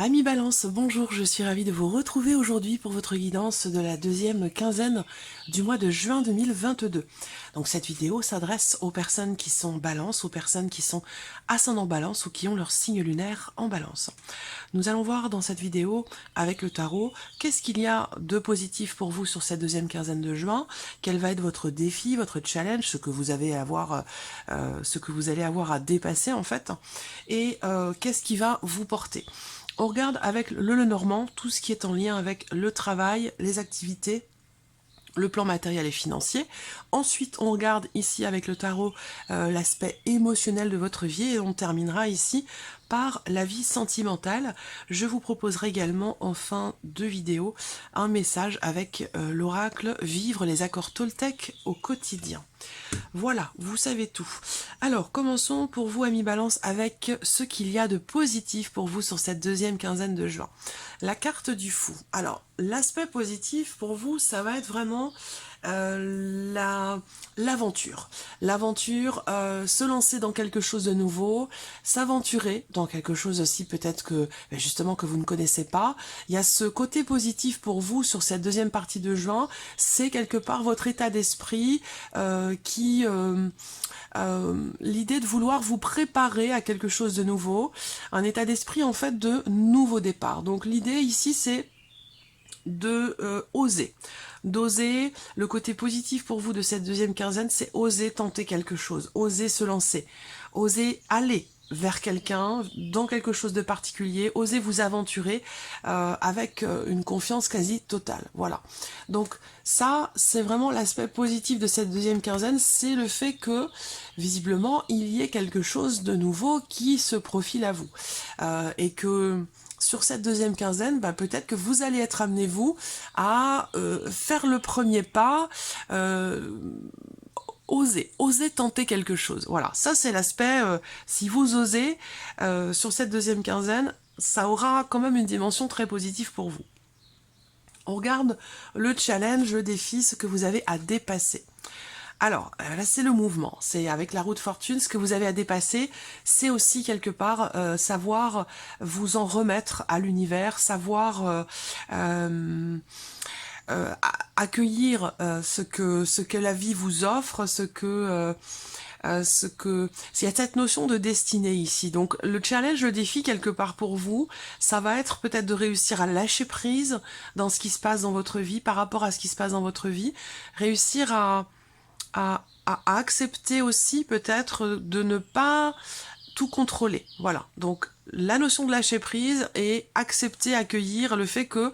Amis Balance, bonjour, je suis ravie de vous retrouver aujourd'hui pour votre guidance de la deuxième quinzaine du mois de juin 2022. Donc cette vidéo s'adresse aux personnes qui sont Balance, aux personnes qui sont ascendant Balance ou qui ont leur signe lunaire en Balance. Nous allons voir dans cette vidéo avec le tarot qu'est-ce qu'il y a de positif pour vous sur cette deuxième quinzaine de juin, quel va être votre défi, votre challenge, ce que vous allez avoir à dépasser en fait, et qu'est-ce qui va vous porter. On regarde avec le Lenormand tout ce qui est en lien avec le travail, les activités, le plan matériel et financier. Ensuite, on regarde ici avec le tarot l'aspect émotionnel de votre vie et on terminera ici par la vie sentimentale. Je vous proposerai également en fin de vidéo un message avec l'oracle Vivre les accords Toltec au quotidien. Voilà, vous savez tout. Alors, commençons pour vous, amis Balance, avec ce qu'il y a de positif pour vous sur cette deuxième quinzaine de juin. La carte du fou. Alors, l'aspect positif pour vous, ça va être vraiment l'aventure. L'aventure, se lancer dans quelque chose de nouveau, s'aventurer dans quelque chose aussi peut-être que justement que vous ne connaissez pas. Il y a ce côté positif pour vous sur cette deuxième partie de juin, c'est quelque part votre état d'esprit l'idée de vouloir vous préparer à quelque chose de nouveau, un état d'esprit en fait de nouveau départ. Donc l'idée ici c'est de oser. D'oser, le côté positif pour vous de cette deuxième quinzaine, c'est oser tenter quelque chose, oser se lancer, oser aller vers quelqu'un, dans quelque chose de particulier, oser vous aventurer avec une confiance quasi totale. Voilà. Donc ça, c'est vraiment l'aspect positif de cette deuxième quinzaine, c'est le fait que, visiblement, il y ait quelque chose de nouveau qui se profile à vous. Et que sur cette deuxième quinzaine, peut-être que vous allez être amené, vous, à faire le premier pas, oser tenter quelque chose. Voilà, ça c'est l'aspect, si vous osez, sur cette deuxième quinzaine, ça aura quand même une dimension très positive pour vous. On regarde le challenge, le défi, ce que vous avez à dépasser. Alors, là c'est le mouvement, c'est avec la roue de fortune, ce que vous avez à dépasser, c'est aussi quelque part savoir vous en remettre à l'univers, savoir accueillir ce que la vie vous offre, il y a cette notion de destinée ici. Donc le challenge, le défi quelque part pour vous, ça va être peut-être de réussir à lâcher prise dans ce qui se passe dans votre vie, par rapport à ce qui se passe dans votre vie, réussir à accepter aussi peut-être de ne pas tout contrôler. Voilà, donc la notion de lâcher prise et accepter, accueillir le fait que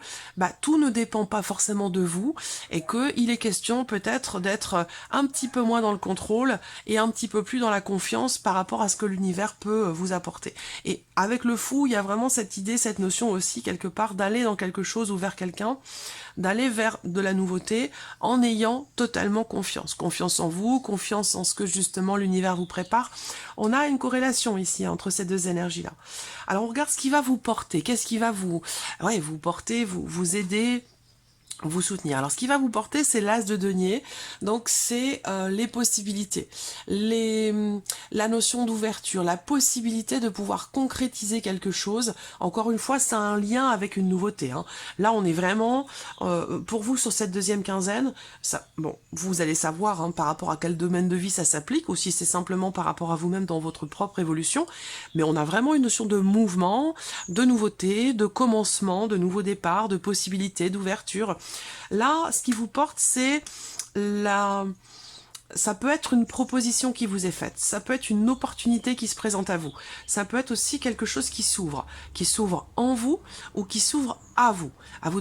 tout ne dépend pas forcément de vous et qu'il est question peut-être d'être un petit peu moins dans le contrôle et un petit peu plus dans la confiance par rapport à ce que l'univers peut vous apporter. Et avec le fou, il y a vraiment cette idée, cette notion aussi quelque part d'aller dans quelque chose ou vers quelqu'un, d'aller vers de la nouveauté en ayant totalement confiance. Confiance en vous, confiance en ce que justement l'univers vous prépare. On a une corrélation ici entre ces deux énergies-là. Alors on regarde ce qui va vous porter, qu'est-ce qui va vous porter, vous aider, vous soutenir. Alors ce qui va vous porter, c'est l'as de denier, donc c'est les possibilités, la notion d'ouverture, la possibilité de pouvoir concrétiser quelque chose. Encore une fois, c'est un lien avec une nouveauté. Là, on est vraiment, pour vous, sur cette deuxième quinzaine, vous allez savoir par rapport à quel domaine de vie ça s'applique, ou si c'est simplement par rapport à vous-même dans votre propre évolution, mais on a vraiment une notion de mouvement, de nouveauté, de commencement, de nouveau départ, de possibilité, d'ouverture. Là, ce qui vous porte, c'est ça peut être une proposition qui vous est faite, ça peut être une opportunité qui se présente à vous, ça peut être aussi quelque chose qui s'ouvre en vous ou qui s'ouvre à vous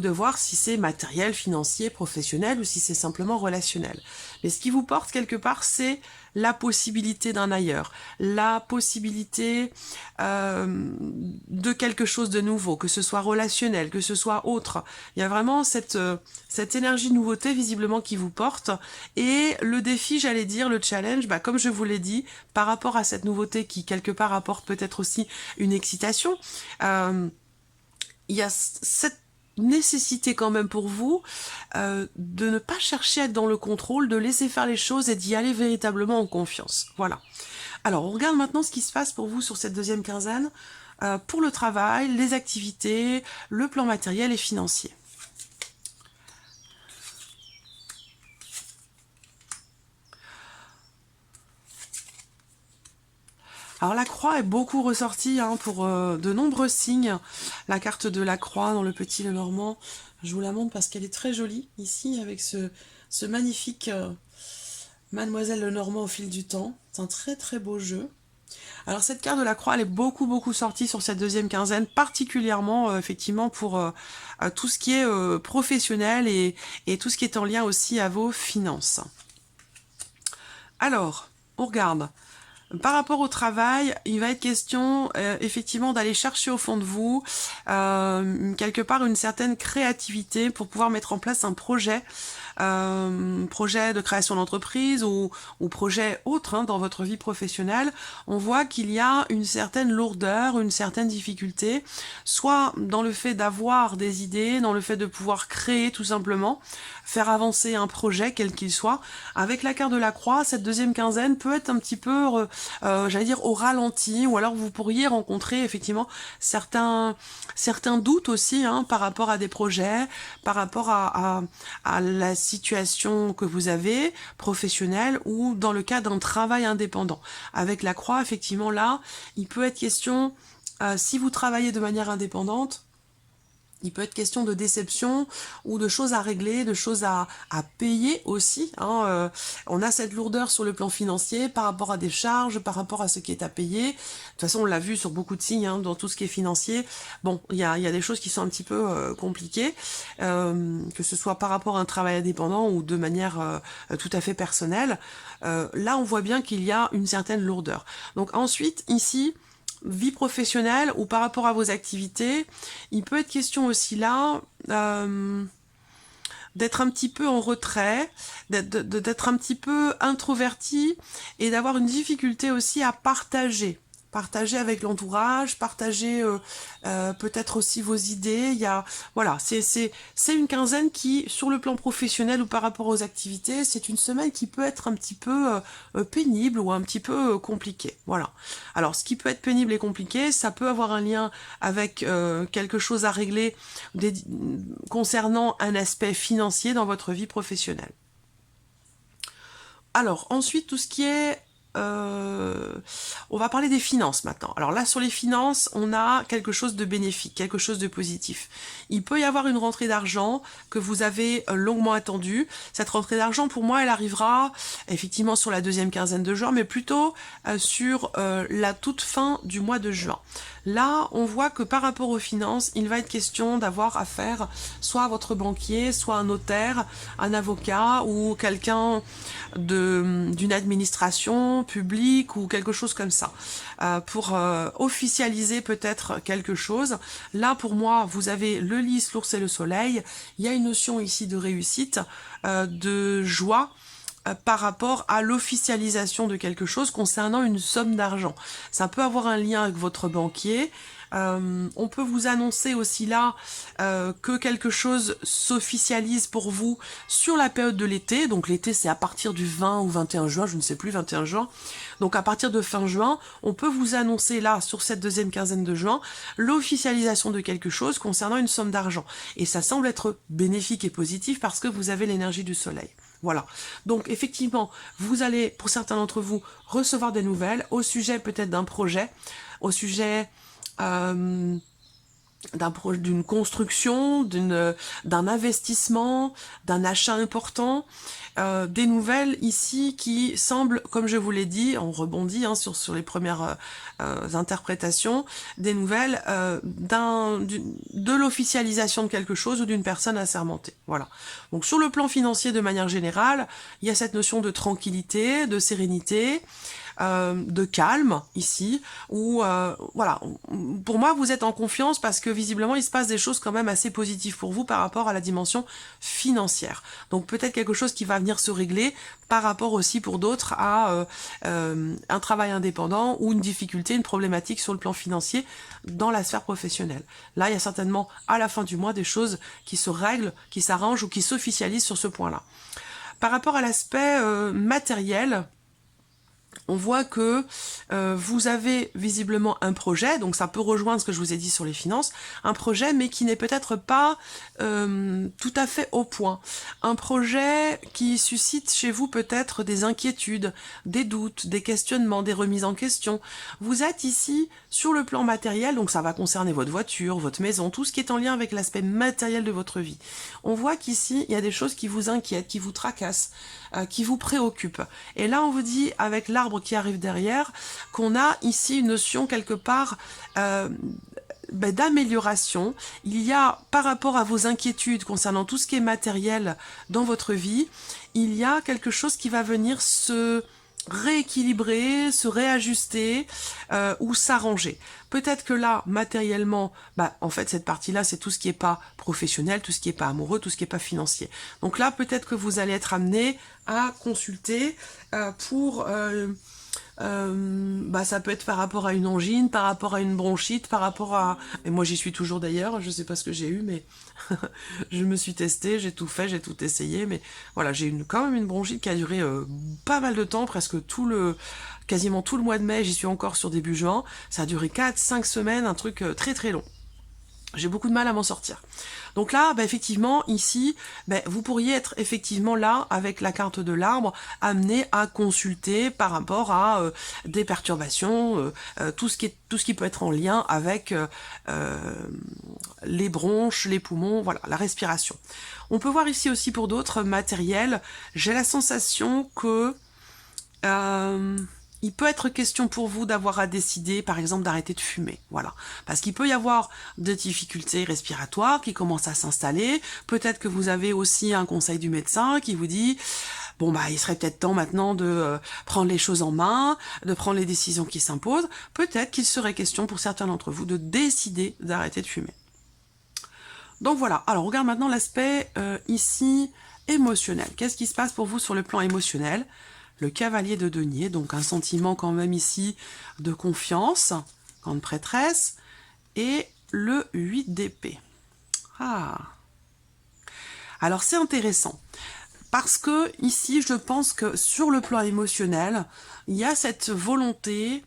de voir si c'est matériel, financier, professionnel ou si c'est simplement relationnel. Mais ce qui vous porte quelque part, c'est la possibilité d'un ailleurs, la possibilité de quelque chose de nouveau, que ce soit relationnel, que ce soit autre. Il y a vraiment cette énergie de nouveauté visiblement qui vous porte, et le défi, j'allais dire, le challenge, comme je vous l'ai dit, par rapport à cette nouveauté qui quelque part apporte peut-être aussi une excitation, il y a cette nécessité quand même pour vous de ne pas chercher à être dans le contrôle, de laisser faire les choses et d'y aller véritablement en confiance. Voilà. Alors, on regarde maintenant ce qui se passe pour vous sur cette deuxième quinzaine. pour le travail, les activités, le plan matériel et financier. Alors la croix est beaucoup ressortie pour de nombreux signes. La carte de la croix dans le Petit Lenormand, je vous la montre parce qu'elle est très jolie ici avec ce magnifique Mademoiselle Lenormand au fil du temps. C'est un très très beau jeu. Alors cette carte de la croix, elle est beaucoup sortie sur cette deuxième quinzaine, particulièrement effectivement pour tout ce qui est professionnel et tout ce qui est en lien aussi à vos finances. Alors, on regarde. Par rapport au travail, il va être question effectivement d'aller chercher au fond de vous quelque part une certaine créativité pour pouvoir mettre en place un projet de création d'entreprise ou projet autre dans votre vie professionnelle. On voit qu'il y a une certaine lourdeur, une certaine difficulté, soit dans le fait d'avoir des idées, dans le fait de pouvoir créer tout simplement, faire avancer un projet quel qu'il soit. Avec la carte de la croix, cette deuxième quinzaine peut être un petit peu, j'allais dire, au ralenti, ou alors vous pourriez rencontrer effectivement certains doutes aussi par rapport à des projets, par rapport à la situation que vous avez, professionnelle, ou dans le cas d'un travail indépendant. Avec la croix, effectivement, là, il peut être question, si vous travaillez de manière indépendante, il peut être question de déception ou de choses à régler, de choses à payer aussi. On a cette lourdeur sur le plan financier par rapport à des charges, par rapport à ce qui est à payer. De toute façon, on l'a vu sur beaucoup de signes, dans tout ce qui est financier. Bon, il y a des choses qui sont un petit peu compliquées, que ce soit par rapport à un travail indépendant ou de manière tout à fait personnelle. Là, on voit bien qu'il y a une certaine lourdeur. Donc ensuite, ici, vie professionnelle ou par rapport à vos activités, il peut être question aussi là d'être un petit peu en retrait, d'être un petit peu introverti et d'avoir une difficulté aussi à partager avec l'entourage, partager peut-être aussi vos idées. Voilà, c'est une quinzaine qui, sur le plan professionnel ou par rapport aux activités, c'est une semaine qui peut être un petit peu pénible ou un petit peu compliquée. Voilà. Alors, ce qui peut être pénible et compliqué, ça peut avoir un lien avec quelque chose à régler concernant un aspect financier dans votre vie professionnelle. Alors, ensuite, tout ce qui est on va parler des finances maintenant. Alors là, sur les finances, on a quelque chose de bénéfique, quelque chose de positif. Il peut y avoir une rentrée d'argent que vous avez longuement attendue. Cette rentrée d'argent, pour moi, elle arrivera effectivement sur la deuxième quinzaine de juin, mais plutôt sur la toute fin du mois de juin. Là, on voit que par rapport aux finances, il va être question d'avoir affaire soit à votre banquier, soit un notaire, un avocat ou quelqu'un d'une administration publique ou quelque chose comme ça, pour officialiser peut-être quelque chose. Là, pour moi, vous avez le lys, l'ours et le soleil. Il y a une notion ici de réussite, de joie, par rapport à l'officialisation de quelque chose concernant une somme d'argent. Ça peut avoir un lien avec votre banquier. On peut vous annoncer aussi là que quelque chose s'officialise pour vous sur la période de l'été. Donc l'été, c'est à partir du 20 ou 21 juin, je ne sais plus, 21 juin. Donc à partir de fin juin, on peut vous annoncer là, sur cette deuxième quinzaine de juin, l'officialisation de quelque chose concernant une somme d'argent. Et ça semble être bénéfique et positif parce que vous avez l'énergie du soleil. Voilà. Donc effectivement, vous allez, pour certains d'entre vous, recevoir des nouvelles au sujet peut-être d'un projet, au sujet d'une construction, d'un investissement, d'un achat important, des nouvelles ici qui semblent, comme je vous l'ai dit, on rebondit sur les premières interprétations, des nouvelles de l'officialisation de quelque chose ou d'une personne assermentée. Voilà. Donc sur le plan financier de manière générale, il y a cette notion de tranquillité, de sérénité, de calme ici, où voilà, pour moi vous êtes en confiance parce que visiblement il se passe des choses quand même assez positives pour vous par rapport à la dimension financière. Donc peut-être quelque chose qui va venir se régler par rapport aussi pour d'autres à un travail indépendant ou une difficulté, une problématique sur le plan financier dans la sphère professionnelle. Là il y a certainement à la fin du mois des choses qui se règlent, qui s'arrangent ou qui s'officialisent sur ce point-là. Par rapport à l'aspect matériel, On voit que vous avez visiblement un projet, donc ça peut rejoindre ce que je vous ai dit sur les finances, un projet mais qui n'est peut-être pas tout à fait au point. Un projet qui suscite chez vous peut-être des inquiétudes, des doutes, des questionnements, des remises en question. Vous êtes ici sur le plan matériel, donc ça va concerner votre voiture, votre maison, tout ce qui est en lien avec l'aspect matériel de votre vie. On voit qu'ici, il y a des choses qui vous inquiètent, qui vous tracassent, qui vous préoccupent. Et là, on vous dit, avec l'arbre qui arrive derrière, qu'on a ici une notion quelque part d'amélioration. Il y a, par rapport à vos inquiétudes concernant tout ce qui est matériel dans votre vie, il y a quelque chose qui va venir se rééquilibrer, se réajuster ou s'arranger. Peut-être que là, matériellement, en fait, cette partie-là, c'est tout ce qui n'est pas professionnel, tout ce qui n'est pas amoureux, tout ce qui n'est pas financier. Donc là, peut-être que vous allez être amené à consulter pour... ça peut être par rapport à une angine, par rapport à une bronchite, par rapport à... Et moi j'y suis toujours d'ailleurs, je sais pas ce que j'ai eu, mais je me suis testée, j'ai tout fait, j'ai tout essayé, mais voilà, j'ai quand même une bronchite qui a duré pas mal de temps, quasiment tout le mois de mai, j'y suis encore sur début juin, ça a duré 4-5 semaines, un truc très très long. J'ai beaucoup de mal à m'en sortir. Donc là, effectivement, ici, vous pourriez être effectivement là, avec la carte de l'arbre, amené à consulter par rapport à des perturbations, tout ce qui peut être en lien avec les bronches, les poumons, voilà, la respiration. On peut voir ici aussi pour d'autres matériels, j'ai la sensation que... il peut être question pour vous d'avoir à décider, par exemple, d'arrêter de fumer. Voilà. Parce qu'il peut y avoir des difficultés respiratoires qui commencent à s'installer. Peut-être que vous avez aussi un conseil du médecin qui vous dit bon, il serait peut-être temps maintenant de prendre les choses en main, de prendre les décisions qui s'imposent. Peut-être qu'il serait question pour certains d'entre vous de décider d'arrêter de fumer. Donc voilà. Alors, on regarde maintenant l'aspect ici émotionnel. Qu'est-ce qui se passe pour vous sur le plan émotionnel ? Le cavalier de denier, donc un sentiment quand même ici de confiance, grande prêtresse, et le 8 d'épée. Ah. Alors c'est intéressant, parce que ici je pense que sur le plan émotionnel, il y a cette volonté,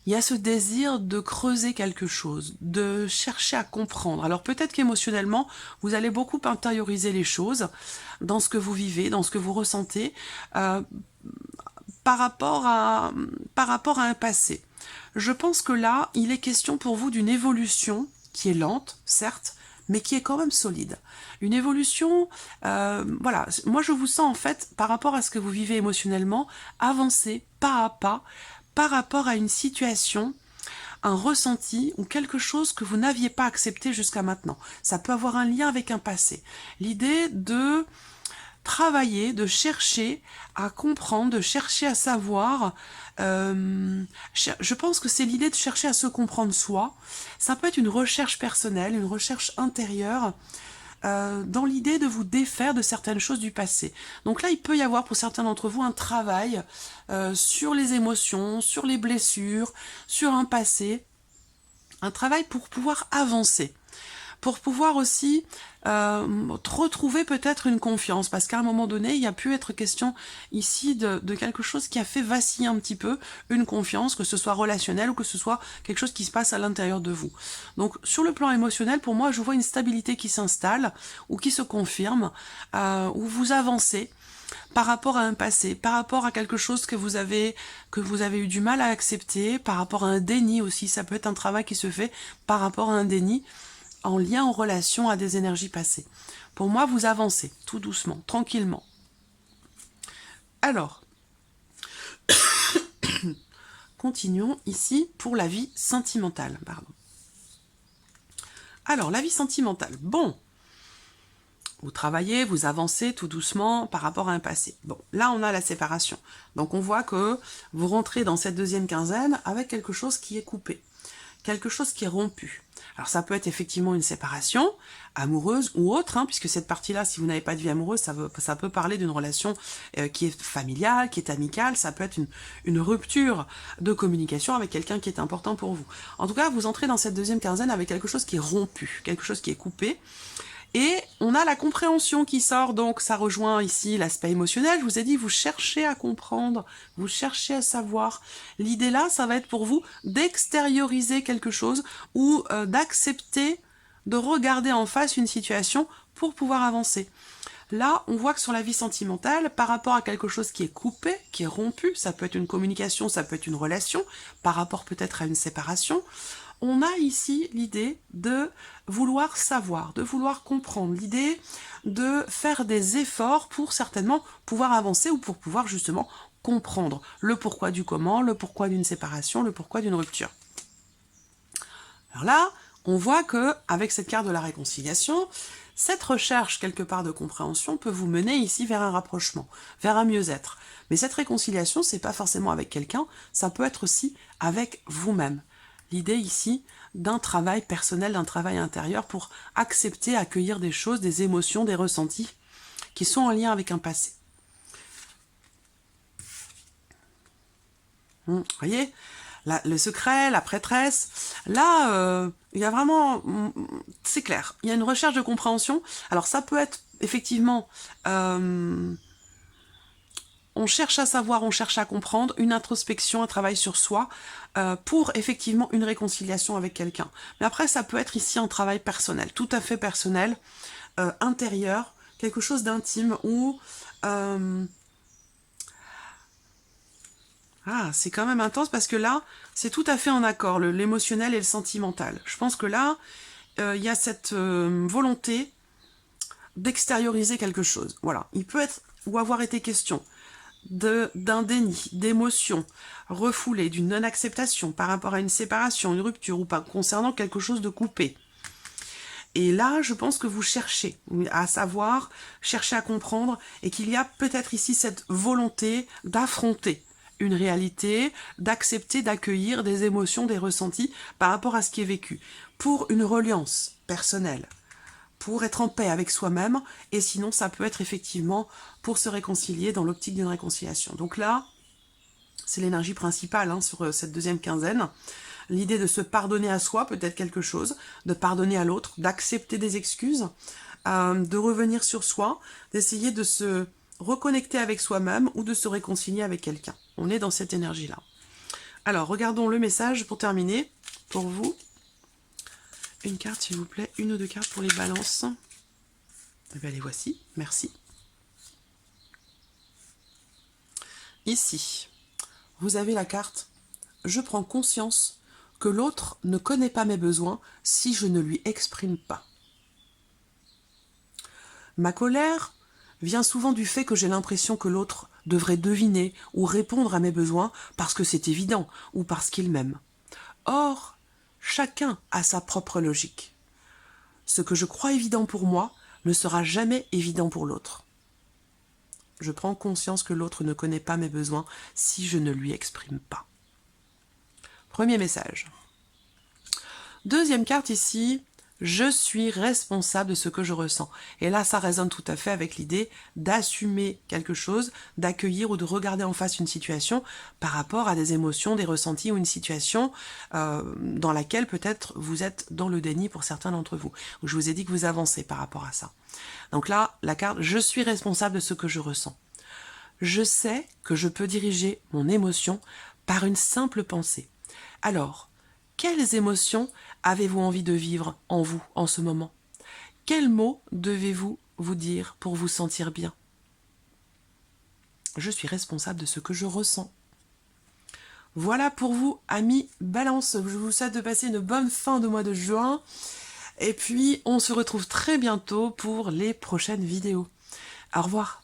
il y a ce désir de creuser quelque chose, de chercher à comprendre. Alors peut-être qu'émotionnellement, vous allez beaucoup intérioriser les choses dans ce que vous vivez, dans ce que vous ressentez, par rapport à un passé. Je pense que là, il est question pour vous d'une évolution qui est lente, certes, mais qui est quand même solide. Une évolution, voilà, moi je vous sens en fait, par rapport à ce que vous vivez émotionnellement, avancer pas à pas, par rapport à une situation, un ressenti ou quelque chose que vous n'aviez pas accepté jusqu'à maintenant. Ça peut avoir un lien avec un passé. L'idée de travailler, de chercher à comprendre, de chercher à savoir. Je pense que c'est l'idée de chercher à se comprendre soi. Ça peut être une recherche personnelle, une recherche intérieure, dans l'idée de vous défaire de certaines choses du passé. Donc là, il peut y avoir pour certains d'entre vous un travail sur les émotions, sur les blessures, sur un passé, un travail pour pouvoir avancer. Pour pouvoir aussi retrouver peut-être une confiance, parce qu'à un moment donné, il y a pu être question ici de quelque chose qui a fait vaciller un petit peu une confiance, que ce soit relationnelle ou que ce soit quelque chose qui se passe à l'intérieur de vous. Donc sur le plan émotionnel, pour moi, je vois une stabilité qui s'installe ou qui se confirme, où vous avancez par rapport à un passé, par rapport à quelque chose que vous avez eu du mal à accepter, par rapport à un déni aussi, ça peut être un travail qui se fait par rapport à un déni, en lien, en relation à des énergies passées. Pour moi, vous avancez, tout doucement, tranquillement. Alors, continuons ici pour la vie sentimentale. Pardon. Alors, la vie sentimentale. Bon, vous travaillez, vous avancez tout doucement par rapport à un passé. Bon, là, on a la séparation. Donc, on voit que vous rentrez dans cette deuxième quinzaine avec quelque chose qui est coupé, quelque chose qui est rompu. Alors ça peut être effectivement une séparation amoureuse ou autre, puisque cette partie-là, si vous n'avez pas de vie amoureuse, ça peut parler d'une relation qui est familiale, qui est amicale, ça peut être une rupture de communication avec quelqu'un qui est important pour vous. En tout cas, vous entrez dans cette deuxième quinzaine avec quelque chose qui est rompu, quelque chose qui est coupé, Et on a la compréhension qui sort, donc ça rejoint ici l'aspect émotionnel. Je vous ai dit, vous cherchez à comprendre, vous cherchez à savoir. L'idée là, ça va être pour vous d'extérioriser quelque chose ou d'accepter de regarder en face une situation pour pouvoir avancer. Là, on voit que sur la vie sentimentale, par rapport à quelque chose qui est coupé, qui est rompu, ça peut être une communication, ça peut être une relation, par rapport peut-être à une séparation, on a ici l'idée de vouloir savoir, de vouloir comprendre, l'idée de faire des efforts pour certainement pouvoir avancer ou pour pouvoir justement comprendre le pourquoi du comment, le pourquoi d'une séparation, le pourquoi d'une rupture. Alors là, on voit que avec cette carte de la réconciliation, cette recherche quelque part de compréhension peut vous mener ici vers un rapprochement, vers un mieux-être. Mais cette réconciliation, c'est pas forcément avec quelqu'un, ça peut être aussi avec vous-même. L'idée ici d'un travail personnel, d'un travail intérieur pour accepter, accueillir des choses, des émotions, des ressentis qui sont en lien avec un passé. Vous voyez, le secret, la prêtresse, là, il y a vraiment, c'est clair, il y a une recherche de compréhension. Alors ça peut être effectivement, on cherche à savoir, on cherche à comprendre, une introspection, un travail sur soi, pour effectivement une réconciliation avec quelqu'un. Mais après, ça peut être ici un travail personnel, tout à fait personnel, intérieur, quelque chose d'intime où... c'est quand même intense parce que là, c'est tout à fait en accord, l'émotionnel et le sentimental. Je pense que là, il y a cette volonté d'extérioriser quelque chose. Voilà, il peut être ou avoir été question d'un déni, d'émotion refoulée, d'une non-acceptation par rapport à une séparation, une rupture ou pas concernant quelque chose de coupé. Et là, je pense que vous cherchez à savoir, cherchez à comprendre et qu'il y a peut-être ici cette volonté d'affronter une réalité, d'accepter, d'accueillir des émotions, des ressentis par rapport à ce qui est vécu, pour une reliance personnelle, pour être en paix avec soi-même, et sinon ça peut être effectivement pour se réconcilier dans l'optique d'une réconciliation. Donc là, c'est l'énergie principale sur cette deuxième quinzaine, l'idée de se pardonner à soi, peut-être quelque chose, de pardonner à l'autre, d'accepter des excuses, de revenir sur soi, d'essayer de se reconnecter avec soi-même ou de se réconcilier avec quelqu'un. On est dans cette énergie-là. Alors, regardons le message pour terminer, pour vous. Une carte, s'il vous plaît, une ou deux cartes pour les balances. Eh bien, les voici, merci. Ici, vous avez la carte « Je prends conscience que l'autre ne connaît pas mes besoins si je ne lui exprime pas. » Ma colère vient souvent du fait que j'ai l'impression que l'autre devrait deviner ou répondre à mes besoins parce que c'est évident ou parce qu'il m'aime. Or, chacun a sa propre logique. Ce que je crois évident pour moi ne sera jamais évident pour l'autre. Je prends conscience que l'autre ne connaît pas mes besoins si je ne lui exprime pas. Premier message. Deuxième carte ici, je suis responsable de ce que je ressens. Et là, ça résonne tout à fait avec l'idée d'assumer quelque chose, d'accueillir ou de regarder en face une situation par rapport à des émotions, des ressentis ou une situation dans laquelle peut-être vous êtes dans le déni pour certains d'entre vous. Où je vous ai dit que vous avancez par rapport à ça. Donc là, la carte, je suis responsable de ce que je ressens. Je sais que je peux diriger mon émotion par une simple pensée. Alors, quelles émotions avez-vous envie de vivre en vous en ce moment? Quels mots devez-vous vous dire pour vous sentir bien? Je suis responsable de ce que je ressens. Voilà pour vous, amis Balance. Je vous souhaite de passer une bonne fin de mois de juin. Et puis, on se retrouve très bientôt pour les prochaines vidéos. Au revoir.